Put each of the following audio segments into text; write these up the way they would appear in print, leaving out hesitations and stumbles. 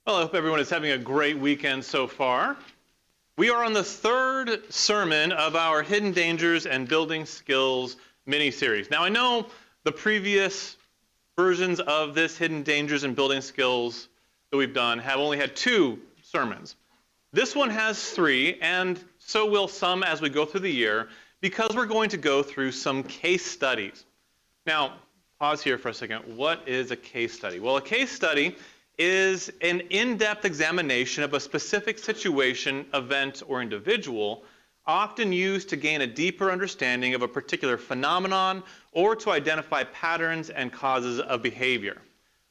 Well, I hope everyone is having a great weekend so far. We are on the third sermon of our Hidden Dangers and Building Skills mini-series. Now, I know the previous versions of this Hidden Dangers and Building Skills that we've done have only had 2 sermons. This one has 3, and so will some as we go through the year, because we're going to go through some case studies. Now, pause here for a second. What is a case study? Well, a case study is an in-depth examination of a specific situation, event, or individual, often used to gain a deeper understanding of a particular phenomenon or to identify patterns and causes of behavior.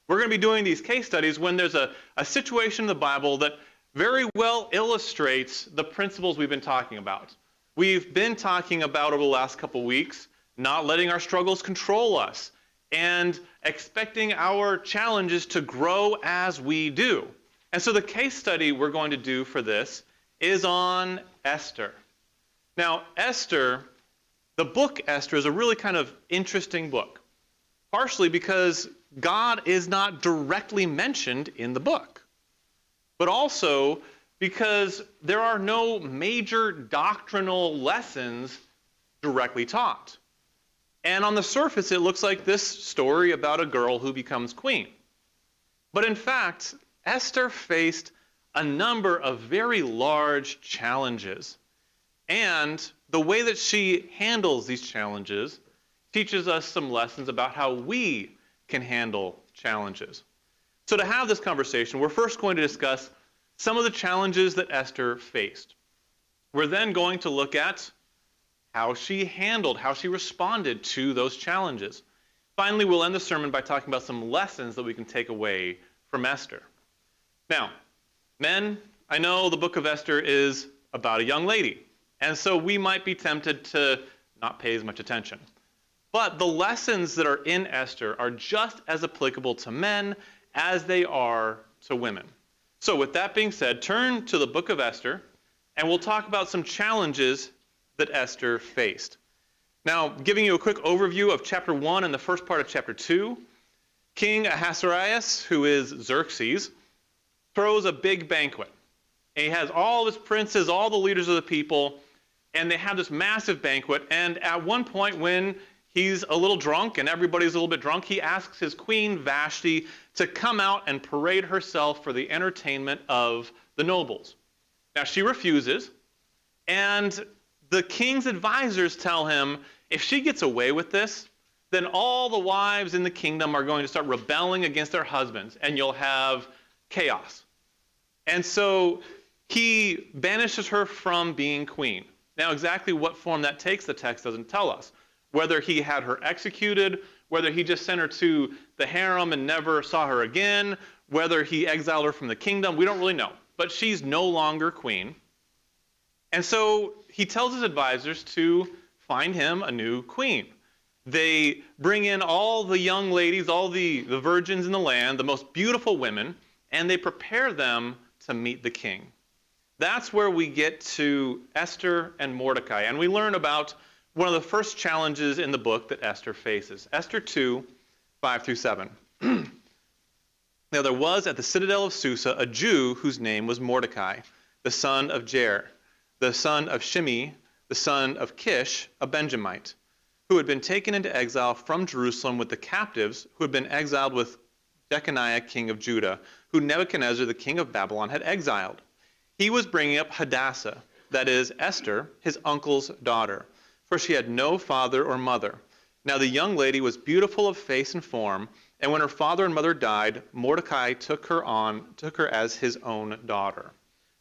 We're going to be doing these case studies when there's a situation in the Bible that very well illustrates the principles we've been talking about. We've been talking about over the last couple weeks not letting our struggles control us, and expecting our challenges to grow as we do. And so the case study we're going to do for this is on Esther. Now, Esther, the book Esther, is a really kind of interesting book, partially because God is not directly mentioned in the book, but also because there are no major doctrinal lessons directly taught. And on the surface, it looks like this story about a girl who becomes queen. But in fact, Esther faced a number of very large challenges. And the way that she handles these challenges teaches us some lessons about how we can handle challenges. So to have this conversation, we're first going to discuss some of the challenges that Esther faced. We're then going to look at how she responded to those challenges. Finally, we'll end the sermon by talking about some lessons that we can take away from Esther. Now, men, I know the book of Esther is about a young lady, and so we might be tempted to not pay as much attention. But the lessons that are in Esther are just as applicable to men as they are to women. So with that being said, turn to the book of Esther, and we'll talk about some challenges that Esther faced. Now, giving you a quick overview of chapter 1 and the first part of chapter 2, King Ahasuerus, who is Xerxes, throws a big banquet. And he has all his princes, all the leaders of the people, and they have this massive banquet. And at one point when he's a little drunk and everybody's a little bit drunk, he asks his queen Vashti to come out and parade herself for the entertainment of the nobles. Now, she refuses, and the king's advisors tell him, if she gets away with this, then all the wives in the kingdom are going to start rebelling against their husbands, and you'll have chaos. And so he banishes her from being queen. Now, exactly what form that takes, the text doesn't tell us. Whether he had her executed, whether he just sent her to the harem and never saw her again, whether he exiled her from the kingdom, we don't really know. But she's no longer queen. And so he tells his advisors to find him a new queen. They bring in all the young ladies, all the virgins in the land, the most beautiful women, and they prepare them to meet the king. That's where we get to Esther and Mordecai, and we learn about one of the first challenges in the book that Esther faces. Esther 2, 5 through 7. Now there was at the citadel of Susa a Jew whose name was Mordecai, the son of Jair, the son of Shimei, the son of Kish, a Benjamite, who had been taken into exile from Jerusalem with the captives who had been exiled with Jeconiah, king of Judah, who Nebuchadnezzar, the king of Babylon, had exiled. He was bringing up Hadassah, that is, Esther, his uncle's daughter, for she had no father or mother. Now the young lady was beautiful of face and form, and when her father and mother died, Mordecai took her as his own daughter.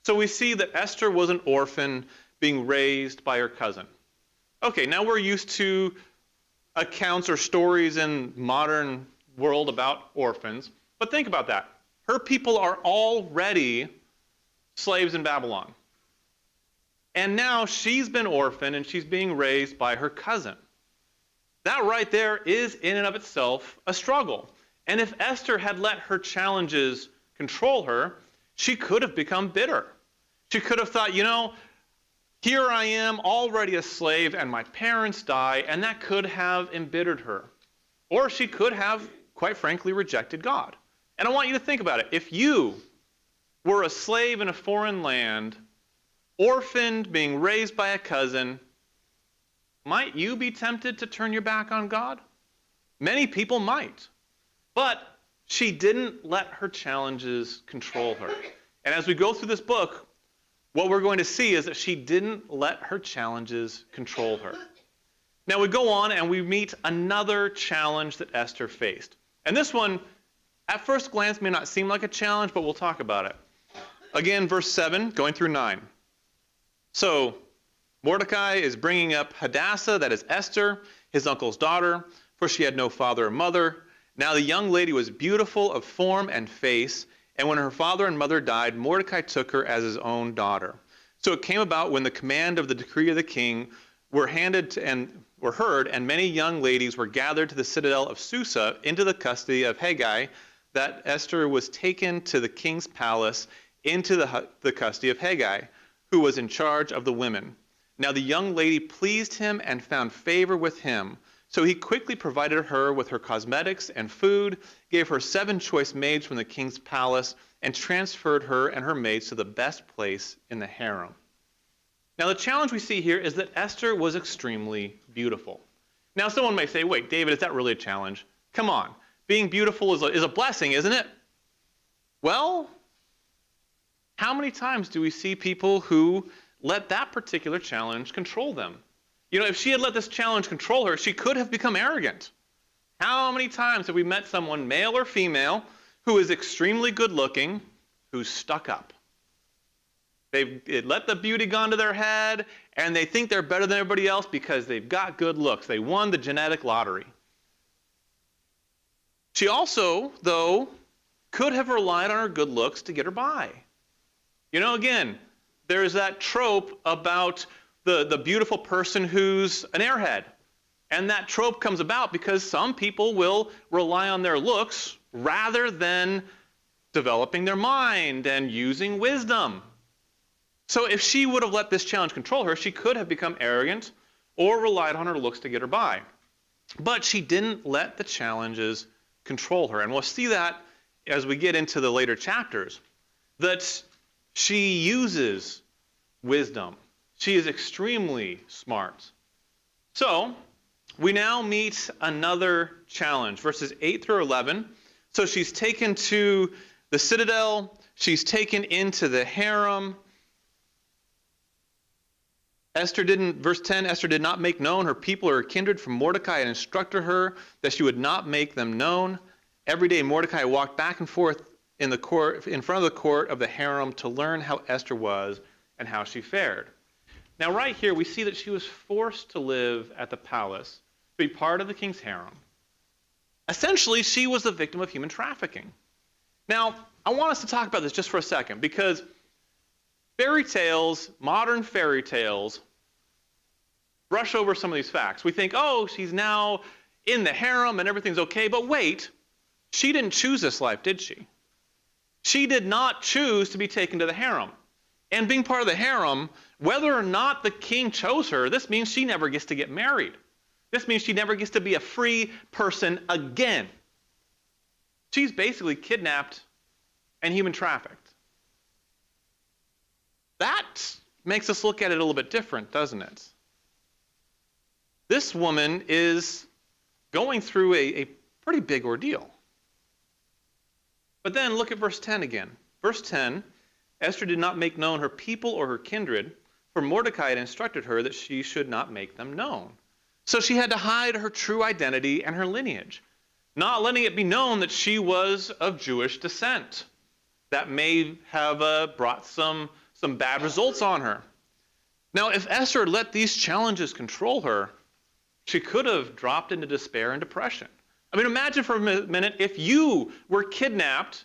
So we see that Esther was an orphan being raised by her cousin. Okay, now we're used to accounts or stories in modern world about orphans, but think about that. Her people are already slaves in Babylon. And now she's been orphaned and she's being raised by her cousin. That right there is in and of itself a struggle. And if Esther had let her challenges control her, she could have become bitter. She could have thought, here I am already a slave and my parents die, and that could have embittered her. Or she could have, quite frankly, rejected God. And I want you to think about it. If you were a slave in a foreign land, orphaned, being raised by a cousin, might you be tempted to turn your back on God? Many people might. But she didn't let her challenges control her. And as we go through this book, what we're going to see is that she didn't let her challenges control her. Now we go on and we meet another challenge that Esther faced. And this one, at first glance, may not seem like a challenge, but we'll talk about it. Again, verse 7, going through 9. So Mordecai is bringing up Hadassah, that is Esther, his uncle's daughter, for she had no father or mother. Now the young lady was beautiful of form and face, and when her father and mother died, Mordecai took her as his own daughter. So it came about when the command of the decree of the king were heard, and many young ladies were gathered to the citadel of Susa into the custody of Hegai, that Esther was taken to the king's palace into the custody of Hegai, who was in charge of the women. Now the young lady pleased him and found favor with him. So he quickly provided her with her cosmetics and food, gave her 7 choice maids from the king's palace, and transferred her and her maids to the best place in the harem. Now the challenge we see here is that Esther was extremely beautiful. Now someone may say, wait, David, is that really a challenge? Come on, being beautiful is a blessing, isn't it? Well, how many times do we see people who let that particular challenge control them? You know, if she had let this challenge control her, she could have become arrogant. How many times have we met someone, male or female, who is extremely good looking, who's stuck up? They've let the beauty go to their head, and they think they're better than everybody else because they've got good looks. They won the genetic lottery. She also, though, could have relied on her good looks to get her by. You know, again, there's that trope about the beautiful person who's an airhead. And that trope comes about because some people will rely on their looks rather than developing their mind and using wisdom. So if she would have let this challenge control her, she could have become arrogant or relied on her looks to get her by. But she didn't let the challenges control her. And we'll see that as we get into the later chapters, that she uses wisdom. She is extremely smart. So we now meet another challenge, verses 8 through 11. So she's taken to the citadel. She's taken into the harem. Verse 10, Esther did not make known her people or her kindred from Mordecai and instructed her that she would not make them known. Every day Mordecai walked back and forth in front of the court of the harem to learn how Esther was and how she fared. Now right here we see that she was forced to live at the palace, to be part of the king's harem. Essentially, she was the victim of human trafficking. Now, I want us to talk about this just for a second, because fairy tales, modern fairy tales, brush over some of these facts. We think, oh, she's now in the harem and everything's okay, but wait, she didn't choose this life, did she? She did not choose to be taken to the harem. And being part of the harem, whether or not the king chose her, this means she never gets to get married. This means she never gets to be a free person again. She's basically kidnapped and human trafficked. That makes us look at it a little bit different, doesn't it? This woman is going through a pretty big ordeal. But then look at verse 10 again. Verse 10, Esther did not make known her people or her kindred, for Mordecai had instructed her that she should not make them known. So she had to hide her true identity and her lineage, not letting it be known that she was of Jewish descent. That may have brought some bad results on her. Now, if Esther had let these challenges control her, she could have dropped into despair and depression. I mean, imagine for a minute if you were kidnapped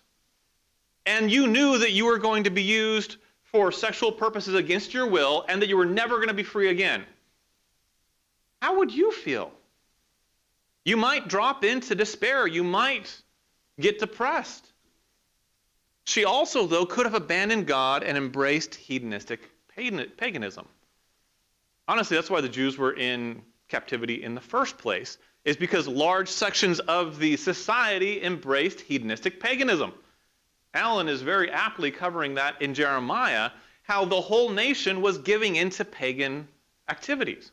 and you knew that you were going to be used for sexual purposes against your will and that you were never going to be free again. How would you feel? You might drop into despair. You might get depressed. She also, though, could have abandoned God and embraced hedonistic paganism. Honestly, that's why the Jews were in captivity in the first place, is because large sections of the society embraced hedonistic paganism. Alan is very aptly covering that in Jeremiah, how the whole nation was giving into pagan activities.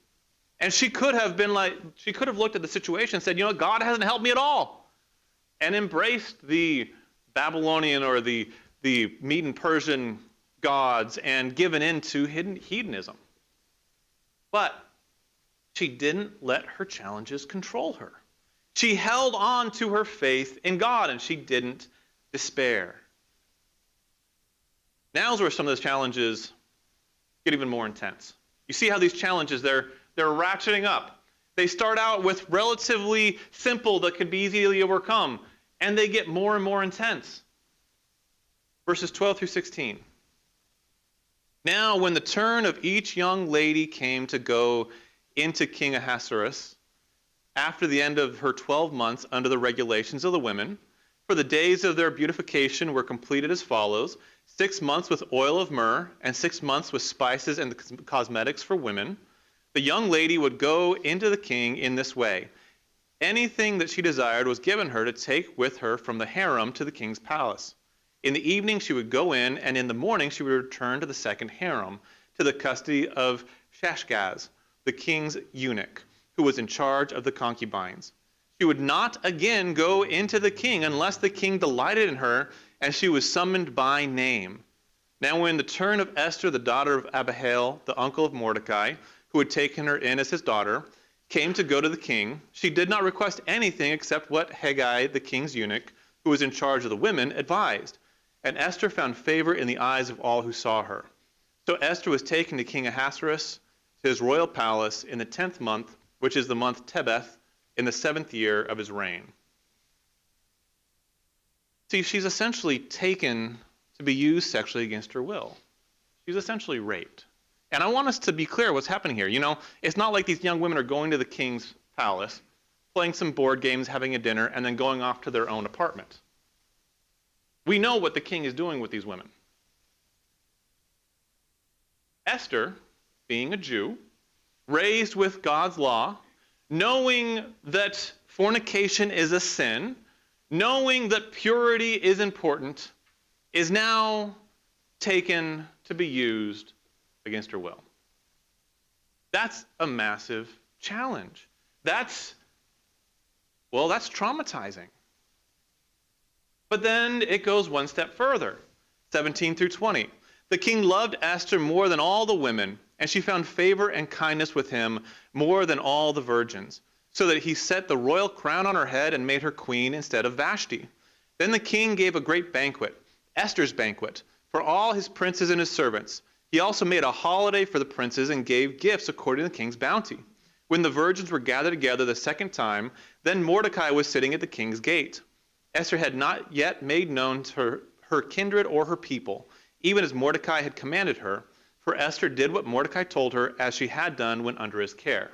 And she could have looked at the situation and said, you know, God hasn't helped me at all, and embraced the Babylonian or the Median Persian gods and given into hedonism. But she didn't let her challenges control her. She held on to her faith in God, and she didn't despair. Now's where some of those challenges get even more intense. You see how these challenges, they're ratcheting up. They start out with relatively simple that could be easily overcome, and they get more and more intense. Verses 12 through 16. Now, when the turn of each young lady came to go into King Ahasuerus, after the end of her 12 months under the regulations of the women, for the days of their beautification were completed as follows: 6 months with oil of myrrh, and 6 months with spices and cosmetics for women. The young lady would go into the king in this way. Anything that she desired was given her to take with her from the harem to the king's palace. In the evening she would go in, and in the morning she would return to the second harem, to the custody of Shashgaz, the king's eunuch, who was in charge of the concubines. She would not again go into the king unless the king delighted in her, and she was summoned by name. Now when the turn of Esther, the daughter of Abihail, the uncle of Mordecai, who had taken her in as his daughter, came to go to the king, she did not request anything except what Haggai, the king's eunuch, who was in charge of the women, advised. And Esther found favor in the eyes of all who saw her. So Esther was taken to King Ahasuerus, to his royal palace, in the 10th month, which is the month Tebeth, in the 7th year of his reign. See, she's essentially taken to be used sexually against her will. She's essentially raped. And I want us to be clear what's happening here. You know, it's not like these young women are going to the king's palace, playing some board games, having a dinner, and then going off to their own apartment. We know what the king is doing with these women. Esther, being a Jew, raised with God's law, knowing that fornication is a sin, knowing that purity is important, is now taken to be used against her will. That's a massive challenge. That's traumatizing. But then it goes one step further, 17 through 20. The king loved Esther more than all the women, and she found favor and kindness with him more than all the virgins, so that he set the royal crown on her head and made her queen instead of Vashti. Then the king gave a great banquet, Esther's banquet, for all his princes and his servants. He also made a holiday for the princes and gave gifts according to the king's bounty. When the virgins were gathered together the second time, then Mordecai was sitting at the king's gate. Esther had not yet made known to her kindred or her people, even as Mordecai had commanded her, for Esther did what Mordecai told her, as she had done when under his care.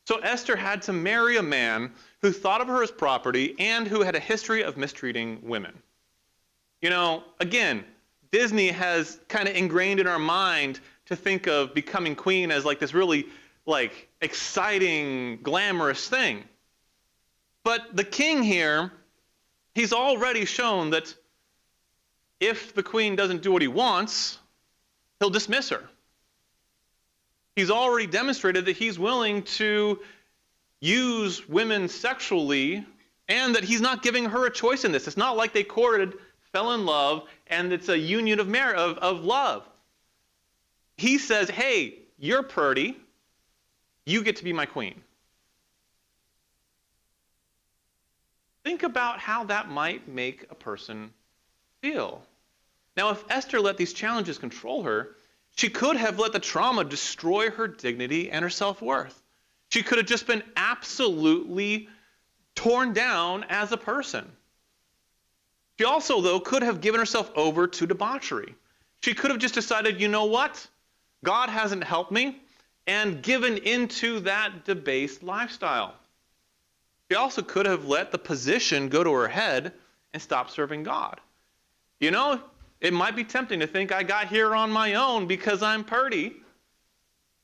So Esther had to marry a man who thought of her as property and who had a history of mistreating women. You know, again, Disney has kind of ingrained in our mind to think of becoming queen as like this really like exciting, glamorous thing. But the king here, he's already shown that if the queen doesn't do what he wants, he'll dismiss her. He's already demonstrated that he's willing to use women sexually and that he's not giving her a choice in this. It's not like they courted, fell in love, and it's a union of love. He says, hey, you're pretty. You get to be my queen. Think about how that might make a person feel. Now, if Esther let these challenges control her, she could have let the trauma destroy her dignity and her self-worth. She could have just been absolutely torn down as a person. She also, though, could have given herself over to debauchery. She could have just decided, you know what? God hasn't helped me, and given into that debased lifestyle. She also could have let the position go to her head and stop serving God. You know, it might be tempting to think I got here on my own because I'm pretty.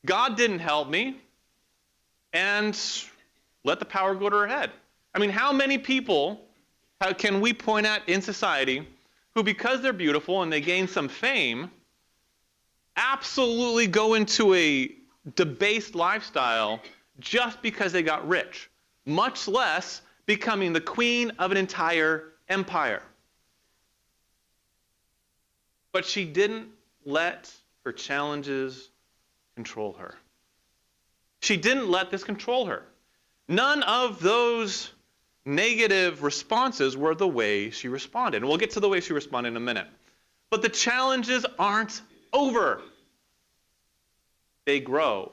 God didn't help me, and let the power go to her head. I mean, how many people can we point at in society who, because they're beautiful and they gain some fame, absolutely go into a debased lifestyle just because they got rich, much less becoming the queen of an entire empire. But she didn't let her challenges control her. She didn't let this control her. None of those negative responses were the way she responded. And we'll get to the way she responded in a minute. But the challenges aren't over. They grow.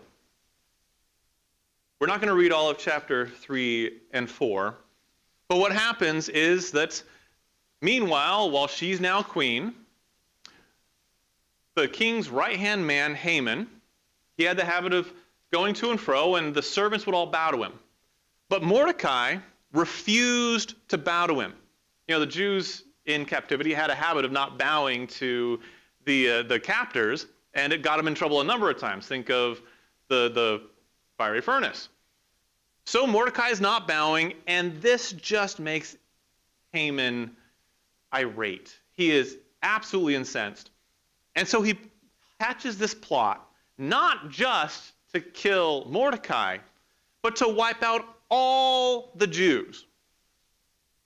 We're not going to read all of chapter 3 and 4. But what happens is that, meanwhile, while she's now queen, the king's right-hand man, Haman, he had the habit of going to and fro, and the servants would all bow to him. But Mordecai refused to bow to him. You know, the Jews in captivity had a habit of not bowing to the captors, and it got him in trouble a number of times. Think of the fiery furnace. So Mordecai is not bowing, and this just makes Haman irate. He is absolutely incensed. And so he hatches this plot, not just to kill Mordecai, but to wipe out all the Jews.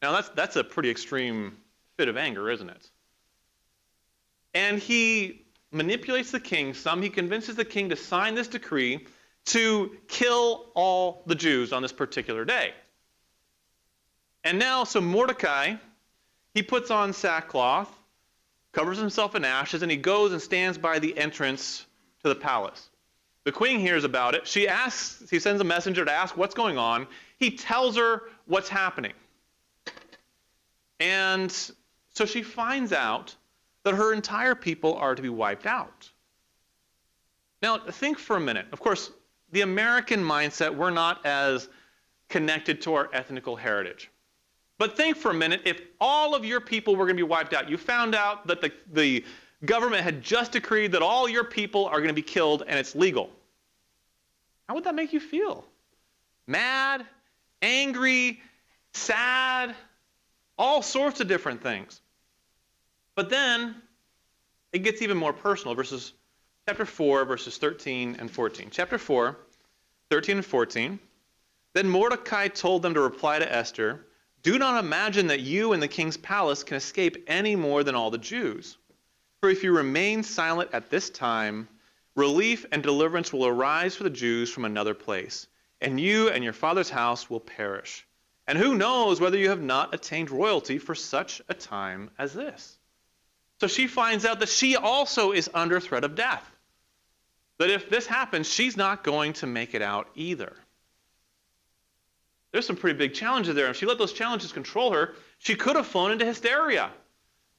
Now that's a pretty extreme fit of anger, isn't it? And he manipulates the king some. He convinces the king to sign this decree to kill all the Jews on this particular day. And now, so Mordecai, he puts on sackcloth, covers himself in ashes, and he goes and stands by the entrance to the palace. The queen hears about it. He sends a messenger to ask what's going on. He tells her what's happening. And so she finds out that her entire people are to be wiped out. Now, think for a minute. Of course, the American mindset, we're not as connected to our ethnical heritage. But think for a minute, if all of your people were going to be wiped out, you found out that the government had just decreed that all your people are going to be killed and it's legal. How would that make you feel? Mad, angry, sad, all sorts of different things. But then it gets even more personal. Chapter 4, verses 13 and 14. Chapter 4, 13 and 14. Then Mordecai told them to reply to Esther, "Do not imagine that you in the king's palace can escape any more than all the Jews. For if you remain silent at this time, relief and deliverance will arise for the Jews from another place, and you and your father's house will perish. And who knows whether you have not attained royalty for such a time as this?" So she finds out that she also is under threat of death. That if this happens, she's not going to make it out either. There's some pretty big challenges there. If she let those challenges control her, she could have flown into hysteria.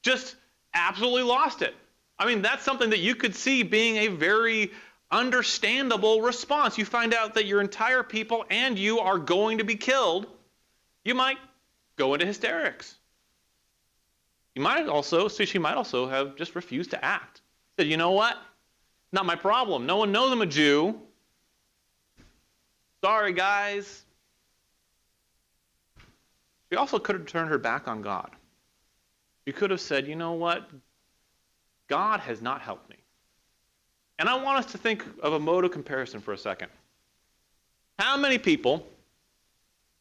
Just absolutely lost it. I mean, that's something that you could see being a very understandable response. You find out that your entire people and you are going to be killed. You might go into hysterics. She might also have just refused to act. Said, you know what? Not my problem. No one knows I'm a Jew. Sorry, guys. She also could have turned her back on God. She could have said, you know what? God has not helped me. And I want us to think of a mode of comparison for a second. How many people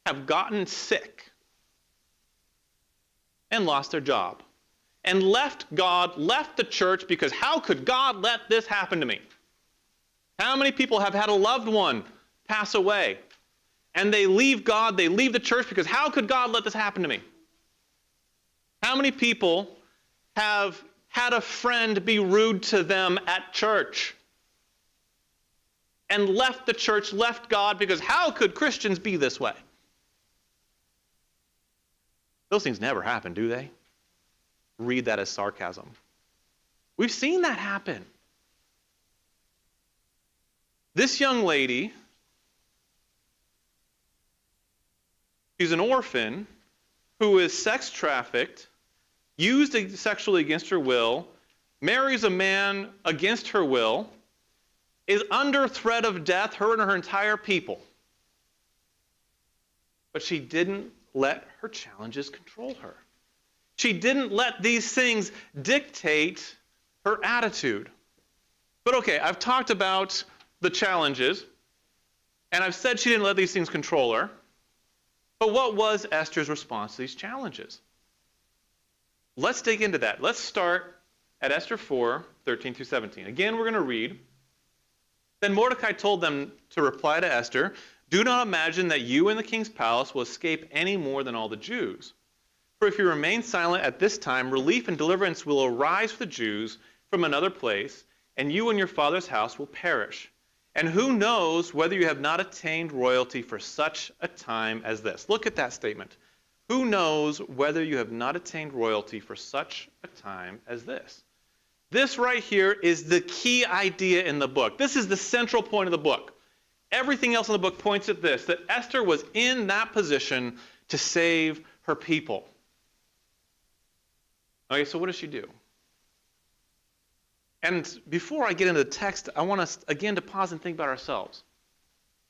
have gotten sick and lost their job and left God, left the church because how could God let this happen to me? How many people have had a loved one pass away and they leave God, they leave the church because how could God let this happen to me? How many people have had a friend be rude to them at church and left the church, left God because how could Christians be this way? Those things never happen, do they? Read that as sarcasm. We've seen that happen. This young lady, she's an orphan who is sex trafficked, used sexually against her will, marries a man against her will, is under threat of death, her and her entire people. But she didn't let her challenges control her. She didn't let these things dictate her attitude. But okay, I've talked about the challenges, and I've said she didn't let these things control her. But what was Esther's response to these challenges? Let's dig into that. Let's start at Esther 4, 13 through 17. Again, we're going to read. Then Mordecai told them to reply to Esther, "Do not imagine that you in the king's palace will escape any more than all the Jews. For if you remain silent at this time, relief and deliverance will arise for the Jews from another place, and you and your father's house will perish. And who knows whether you have not attained royalty for such a time as this?" Look at that statement. Who knows whether you have not attained royalty for such a time as this? This right here is the key idea in the book. This is the central point of the book. Everything else in the book points at this, that Esther was in that position to save her people. Okay, so what does she do? And before I get into the text, I want us, again, to pause and think about ourselves.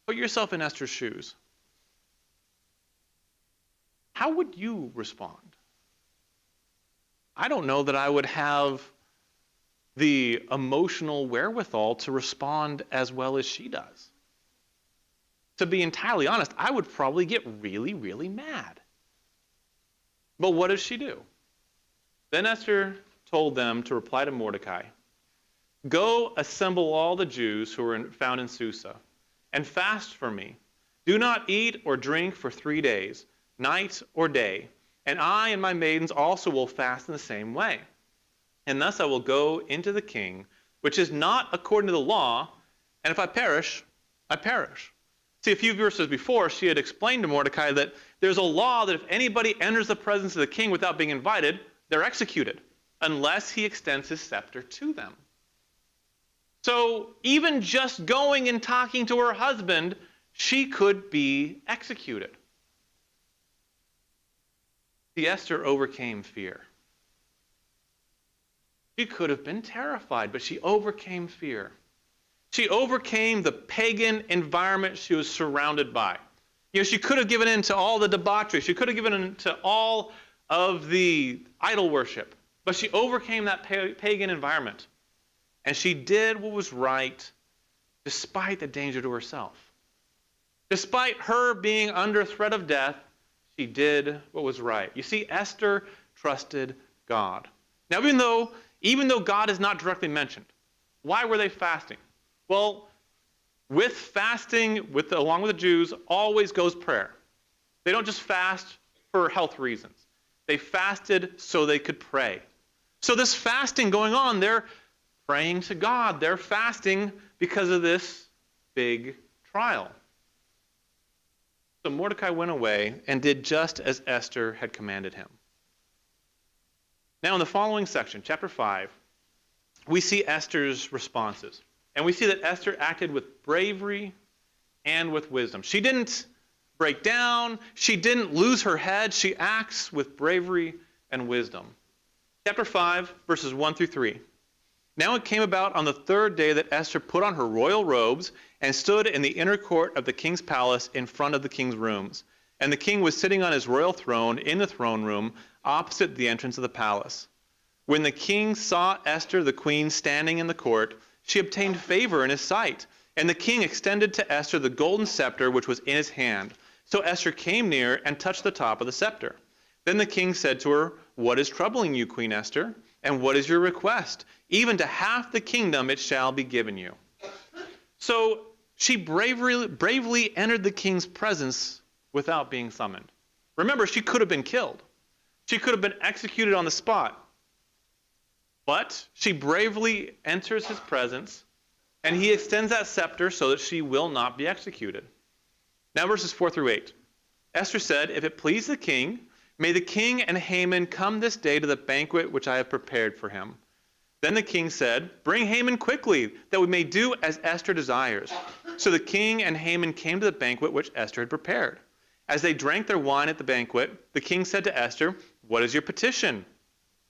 Put yourself in Esther's shoes. How would you respond? I don't know that I would have the emotional wherewithal to respond as well as she does. To be entirely honest, I would probably get really, really mad. But what does she do? Then Esther told them to reply to Mordecai, "Go assemble all the Jews who are found in Susa, and fast for me. Do not eat or drink for 3 days, night or day, and I and my maidens also will fast in the same way. And thus I will go into the king, which is not according to the law, and if I perish, I perish." See, a few verses before, she had explained to Mordecai that there's a law that if anybody enters the presence of the king without being invited, they're executed, unless he extends his scepter to them. So even just going and talking to her husband, she could be executed. See, Esther overcame fear. She could have been terrified, but she overcame fear. She overcame the pagan environment she was surrounded by. You know, she could have given in to all the debauchery. She could have given in to all of the idol worship. But she overcame that pagan environment. And she did what was right despite the danger to herself. Despite her being under threat of death, she did what was right. You see, Esther trusted God. Now, even though God is not directly mentioned, why were they fasting? Well, with fasting, along with the Jews, always goes prayer. They don't just fast for health reasons. They fasted so they could pray. So this fasting going on, they're praying to God. They're fasting because of this big trial. So Mordecai went away and did just as Esther had commanded him. Now in the following section, chapter 5, we see Esther's responses. And we see that Esther acted with bravery and with wisdom. She didn't break down. She didn't lose her head. She acts with bravery and wisdom. Chapter 5, verses 1 through 3. Now it came about on the third day that Esther put on her royal robes and stood in the inner court of the king's palace in front of the king's rooms. And the king was sitting on his royal throne in the throne room opposite the entrance of the palace. When the king saw Esther, the queen, standing in the court, she obtained favor in his sight. And the king extended to Esther the golden scepter which was in his hand. So Esther came near and touched the top of the scepter. Then the king said to her, "What is troubling you, Queen Esther? And what is your request? Even to half the kingdom it shall be given you." So she bravely entered the king's presence without being summoned. Remember, she could have been killed. She could have been executed on the spot. But she bravely enters his presence, and he extends that scepter so that she will not be executed. Now verses 4 through 8. Esther said, "If it please the king, may the king and Haman come this day to the banquet which I have prepared for him." Then the king said, "Bring Haman quickly, that we may do as Esther desires." So the king and Haman came to the banquet which Esther had prepared. As they drank their wine at the banquet, the king said to Esther, "What is your petition?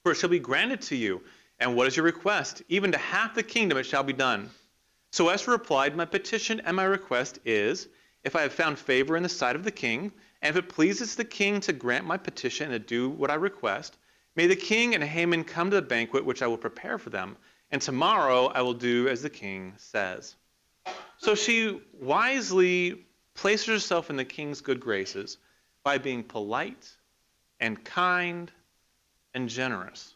For it shall be granted to you. And what is your request? Even to half the kingdom it shall be done." So Esther replied, "My petition and my request is, if I have found favor in the sight of the king, and if it pleases the king to grant my petition and to do what I request, May the king and Haman come to the banquet which I will prepare for them, and tomorrow I will do as the king says." So she wisely places herself in the king's good graces by being polite and kind and generous.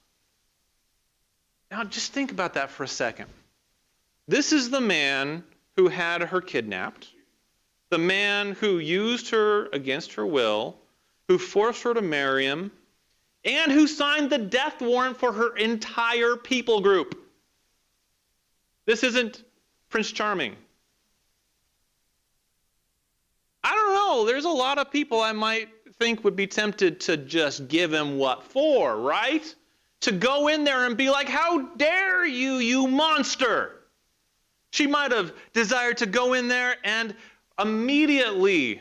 Now just think about that for a second. This is the man who had her kidnapped, the man who used her against her will, who forced her to marry him, and who signed the death warrant for her entire people group. This isn't Prince Charming. I don't know. There's a lot of people I might think would be tempted to just give him what for, right? To go in there and be like, "How dare you, you monster!" She might have desired to go in there and immediately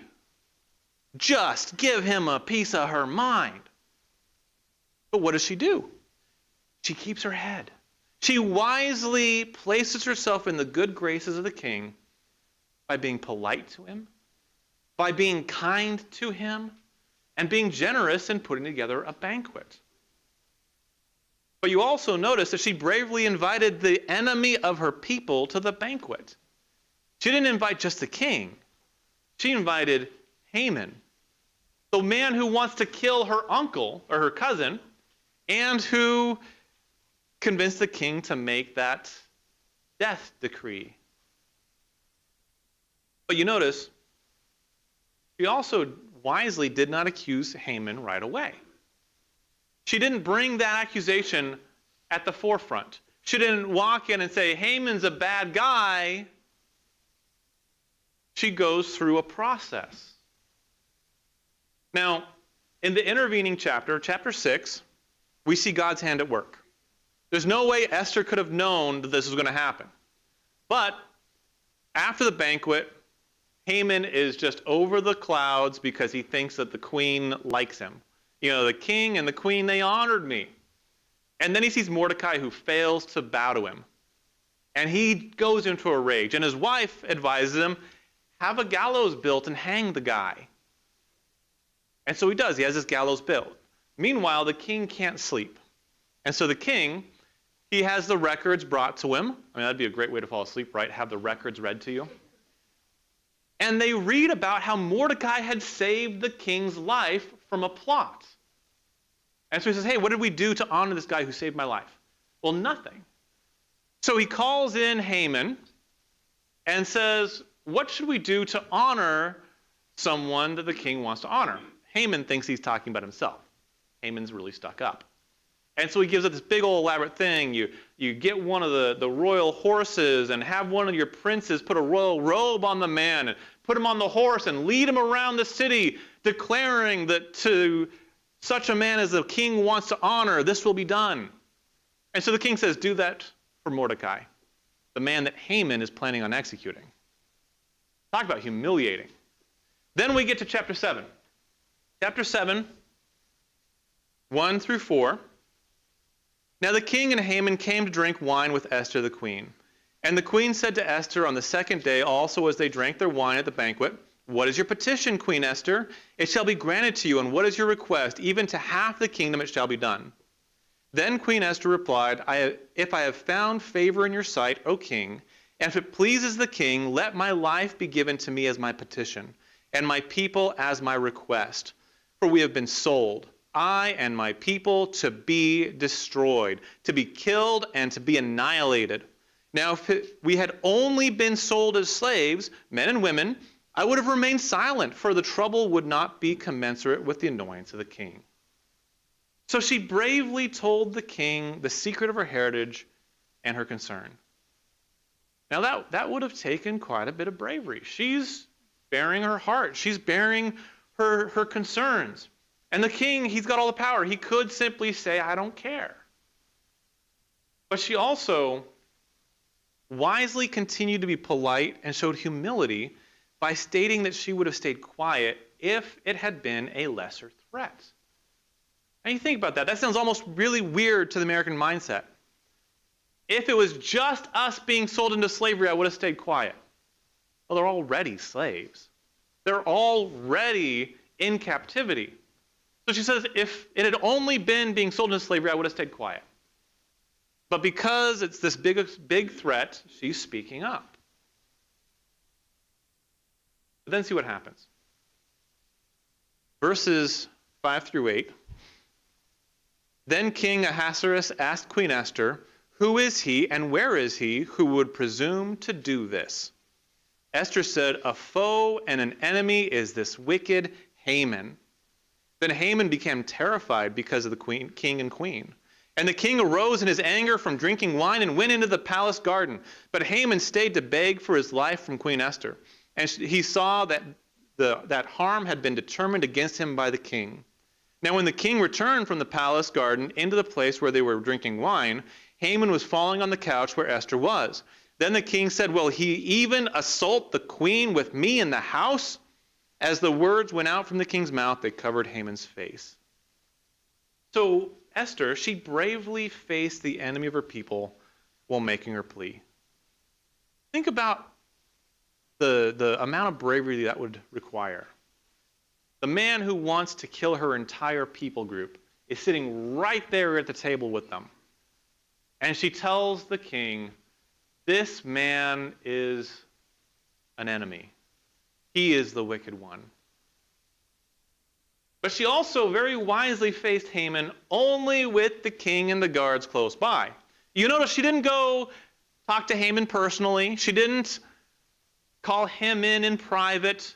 just give him a piece of her mind. But what does she do? She keeps her head. She wisely places herself in the good graces of the king by being polite to him, by being kind to him, and being generous in putting together a banquet. But you also notice that she bravely invited the enemy of her people to the banquet. She didn't invite just the king. She invited Haman, the man who wants to kill her uncle or her cousin, and who convinced the king to make that death decree. But you notice, she also wisely did not accuse Haman right away. She didn't bring that accusation at the forefront. She didn't walk in and say, "Haman's a bad guy." She goes through a process. Now, in the intervening chapter, chapter 6, we see God's hand at work. There's no way Esther could have known that this was going to happen. But after the banquet, Haman is just over the clouds because he thinks that the queen likes him. You know, the king and the queen, they honored me. And then he sees Mordecai who fails to bow to him. And he goes into a rage. And his wife advises him, have a gallows built and hang the guy. And so he does. He has this gallows built. Meanwhile, the king can't sleep. And so the king, he has the records brought to him. I mean, that'd be a great way to fall asleep, right? Have the records read to you. And they read about how Mordecai had saved the king's life from a plot. And so he says, "Hey, what did we do to honor this guy who saved my life?" Well, nothing. So he calls in Haman and says, "What should we do to honor someone that the king wants to honor?" Haman thinks he's talking about himself. Haman's really stuck up. And so he gives it this big old elaborate thing. You get one of the royal horses and have one of your princes put a royal robe on the man and put him on the horse and lead him around the city, declaring that to such a man as the king wants to honor, this will be done. And so the king says, do that for Mordecai, the man that Haman is planning on executing. Talk about humiliating. Then we get to chapter 7. Chapter 7, 1 through 4. Now the king and Haman came to drink wine with Esther the queen. And the queen said to Esther on the second day, also as they drank their wine at the banquet, "What is your petition, Queen Esther? It shall be granted to you, and what is your request? Even to half the kingdom it shall be done." Then Queen Esther replied, "If I have found favor in your sight, O king, and if it pleases the king, let my life be given to me as my petition, and my people as my request. For we have been sold, I and my people, to be destroyed, to be killed and to be annihilated. Now if we had only been sold as slaves, men and women, I would have remained silent, for the trouble would not be commensurate with the annoyance of the king." So she bravely told the king the secret of her heritage and her concern. Now that would have taken quite a bit of bravery. She's bearing her heart. She's bearing her concerns. And the king, he's got all the power. He could simply say, "I don't care." But she also wisely continued to be polite and showed humility by stating that she would have stayed quiet if it had been a lesser threat. And you think about that. That sounds almost really weird to the American mindset. If it was just us being sold into slavery, I would have stayed quiet. Well, they're already slaves. They're already in captivity. So she says, if it had only been being sold into slavery, I would have stayed quiet. But because it's this big threat, she's speaking up. But then see what happens. Verses 5 through 8. Then King Ahasuerus asked Queen Esther, "Who is he and where is he who would presume to do this?" Esther said, "A foe and an enemy is this wicked Haman." Then Haman became terrified because of the king and queen. And the king arose in his anger from drinking wine and went into the palace garden. But Haman stayed to beg for his life from Queen Esther. And he saw that that harm had been determined against him by the king. Now when the king returned from the palace garden into the place where they were drinking wine, Haman was falling on the couch where Esther was. Then the king said, "Will he even assault the queen with me in the house?" As the words went out from the king's mouth, they covered Haman's face. So Esther, she bravely faced the enemy of her people while making her plea. Think about the amount of bravery that would require. The man who wants to kill her entire people group is sitting right there at the table with them. And she tells the king, this man is an enemy. He is the wicked one. But she also very wisely faced Haman only with the king and the guards close by. You notice she didn't go talk to Haman personally. She didn't call him in private.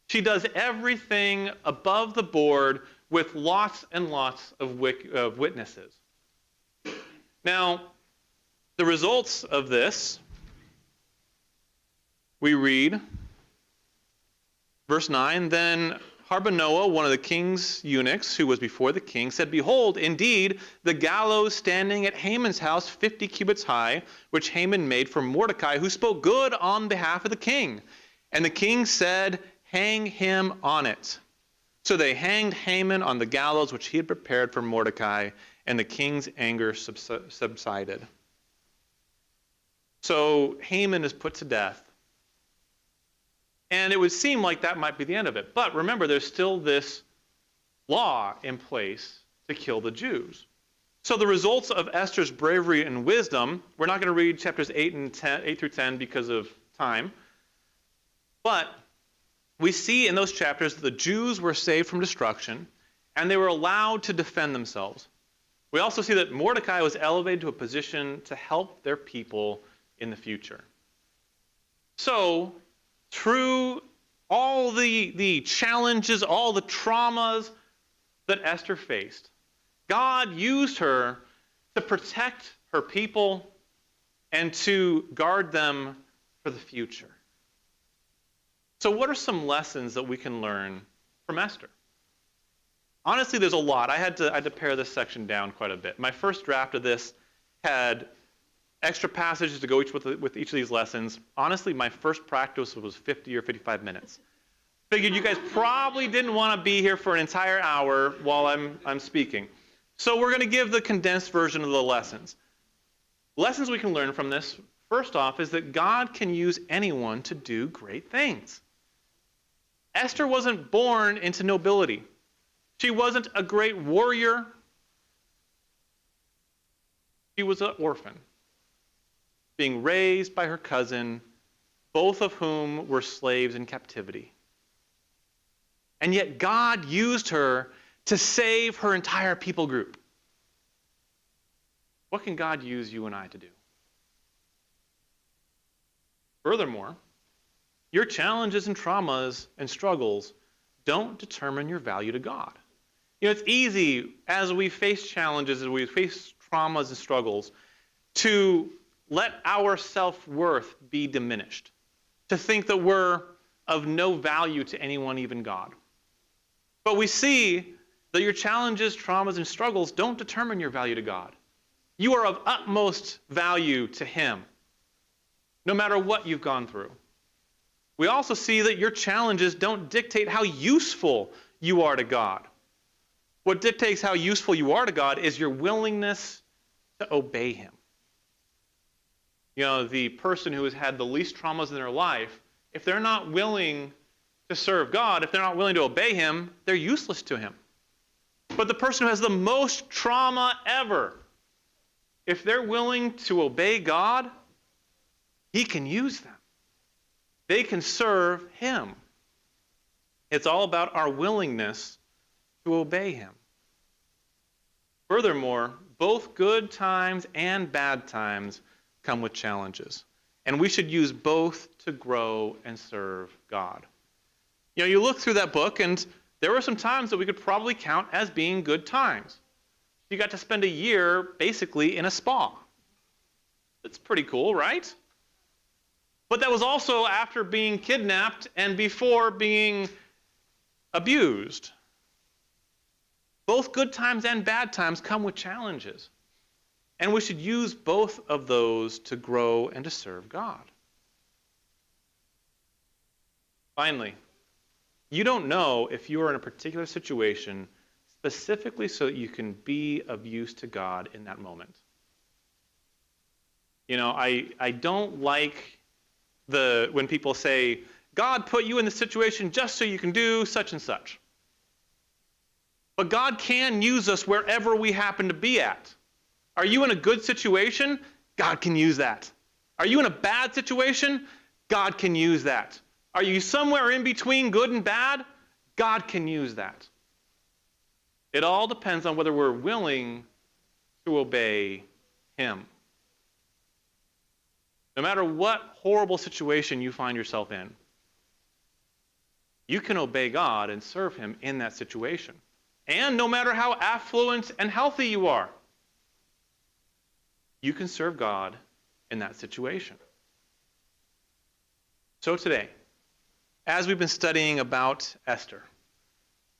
She does everything above the board with lots and lots of witnesses. Now, the results of this, we read, verse 9, then Harbanoah, one of the king's eunuchs who was before the king, said, "Behold, indeed, the gallows standing at Haman's house 50 cubits high, which Haman made for Mordecai, who spoke good on behalf of the king." And the king said, "Hang him on it." So they hanged Haman on the gallows which he had prepared for Mordecai, and the king's anger subsided. So Haman is put to death. And it would seem like that might be the end of it. But remember, there's still this law in place to kill the Jews. So the results of Esther's bravery and wisdom, we're not going to read chapters 8 through 10 because of time. But we see in those chapters that the Jews were saved from destruction, and they were allowed to defend themselves. We also see that Mordecai was elevated to a position to help their people in the future. So, through all the challenges, all the traumas that Esther faced, God used her to protect her people and to guard them for the future. So what are some lessons that we can learn from Esther? Honestly, there's a lot. I had to pare this section down quite a bit. My first draft of this had extra passages to go with each of these lessons. Honestly, my first practice was 50 or 55 minutes. Figured you guys probably didn't want to be here for an entire hour while I'm speaking. So we're going to give the condensed version of the lessons. Lessons we can learn from this, first off, is that God can use anyone to do great things. Esther wasn't born into nobility. She wasn't a great warrior. She was an orphan, being raised by her cousin, both of whom were slaves in captivity. And yet God used her to save her entire people group. What can God use you and I to do? Furthermore, your challenges and traumas and struggles don't determine your value to God. You know, it's easy as we face challenges, as we face traumas and struggles, to let our self-worth be diminished, to think that we're of no value to anyone, even God. But we see that your challenges, traumas, and struggles don't determine your value to God. You are of utmost value to Him, no matter what you've gone through. We also see that your challenges don't dictate how useful you are to God. What dictates how useful you are to God is your willingness to obey Him. You know, the person who has had the least traumas in their life, if they're not willing to serve God, if they're not willing to obey Him, they're useless to Him. But the person who has the most trauma ever, if they're willing to obey God, he can use them. They can serve him. It's all about our willingness to obey him. Furthermore, both good times and bad times come with challenges. And we should use both to grow and serve God. You look through that book, and there were some times that we could probably count as being good times. You got to spend a year basically in a spa. It's pretty cool, right? But that was also after being kidnapped and before being abused. Both good times and bad times come with challenges. And we should use both of those to grow and to serve God. Finally, you don't know if you are in a particular situation specifically so that you can be of use to God in that moment. I don't like when people say, God put you in this situation just so you can do such and such. But God can use us wherever we happen to be at. Are you in a good situation? God can use that. Are you in a bad situation? God can use that. Are you somewhere in between good and bad? God can use that. It all depends on whether we're willing to obey him. No matter what horrible situation you find yourself in, you can obey God and serve him in that situation. And no matter how affluent and healthy you are, you can serve God in that situation. So today, as we've been studying about Esther,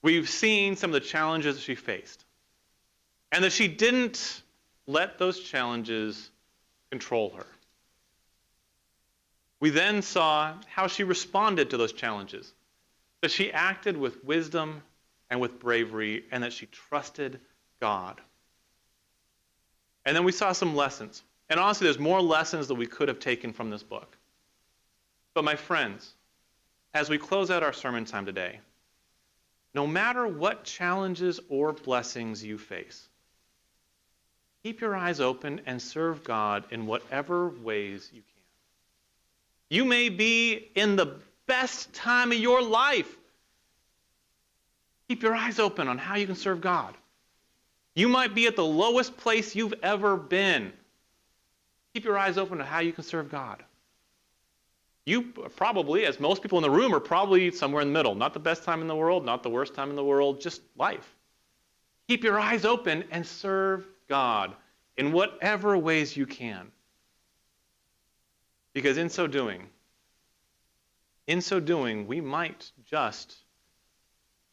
we've seen some of the challenges she faced, and that she didn't let those challenges control her. We then saw how she responded to those challenges, that she acted with wisdom and with bravery, and that she trusted God. And then we saw some lessons. And honestly, there's more lessons that we could have taken from this book. But my friends, as we close out our sermon time today, no matter what challenges or blessings you face, keep your eyes open and serve God in whatever ways you can. You may be in the best time of your life. Keep your eyes open on how you can serve God. You might be at the lowest place you've ever been. Keep your eyes open to how you can serve God. You probably, as most people in the room, are probably somewhere in the middle. Not the best time in the world, not the worst time in the world, just life. Keep your eyes open and serve God in whatever ways you can. Because in so doing, we might just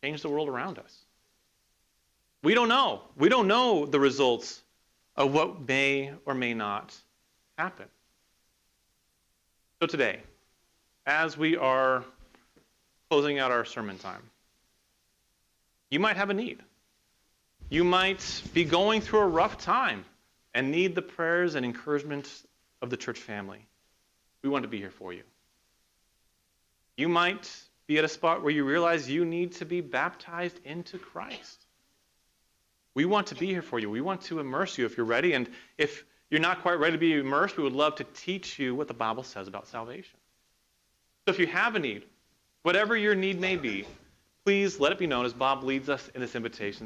change the world around us. We don't know. We don't know the results of what may or may not happen. So today, as we are closing out our sermon time, you might have a need. You might be going through a rough time and need the prayers and encouragement of the church family. We want to be here for you. You might be at a spot where you realize you need to be baptized into Christ. We want to be here for you. We want to immerse you if you're ready. And if you're not quite ready to be immersed, we would love to teach you what the Bible says about salvation. So if you have a need, whatever your need may be, please let it be known as Bob leads us in this invitation.